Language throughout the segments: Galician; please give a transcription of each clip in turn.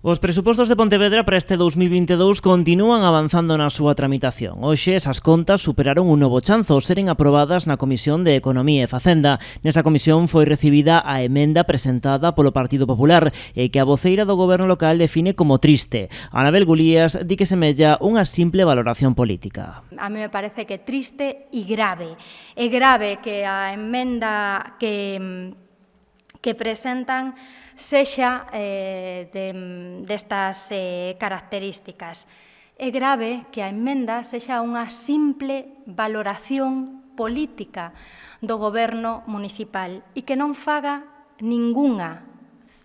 Os presupostos de Pontevedra para este 2022 continúan avanzando na súa tramitación. Hoxe esas contas superaron un novo chanzo ao seren aprobadas na Comisión de Economía e Facenda. Nesa comisión foi recibida a emenda presentada polo Partido Popular e que a voceira do goberno local define como triste. Anabel Gulías di que semella unha simple valoración política. A mí me parece que triste e grave. É grave que a emenda que presentan sexa destas características. É grave que a emenda sexa unha simple valoración política do goberno municipal e que non faga ningunha,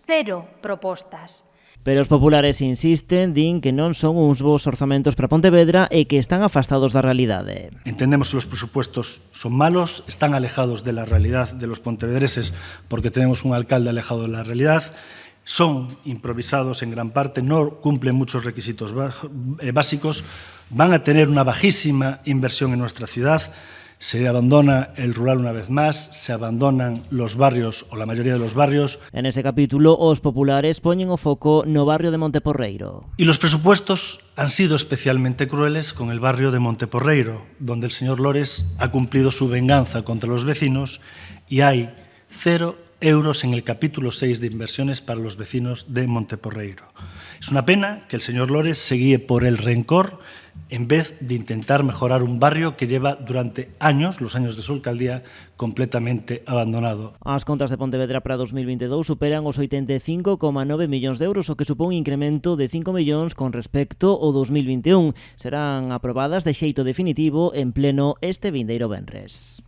cero propostas. Pero os populares insisten, din que non son uns bons orzamentos para Pontevedra e que están afastados da realidade. Entendemos que los presupuestos son malos, están alejados de la realidad de los pontevedreses porque tenemos un alcalde alejado de la realidad, son improvisados en gran parte, no cumplen muchos requisitos básicos, van a tener una bajísima inversión en nuestra ciudad. Se abandona el rural una vez más, se abandonan los barrios o la mayoría de los barrios. En ese capítulo, os populares poñen o foco no barrio de Monteporreiro. Y los presupuestos han sido especialmente crueles con el barrio de Monteporreiro, donde el señor Lores ha cumplido su venganza contra los vecinos y hay 0 euros en el capítulo 6 de inversiones para los vecinos de Monteporreiro. Es una pena que el señor Lores se guíe por el rencor en vez de intentar mejorar un barrio que lleva durante años, los años de su alcaldía, completamente abandonado. As contas de Pontevedra para 2022 superan os 85,9 millóns de euros, o que supón un incremento de 5 millóns con respecto ao 2021. Serán aprobadas de xeito definitivo en pleno este vindeiro venres.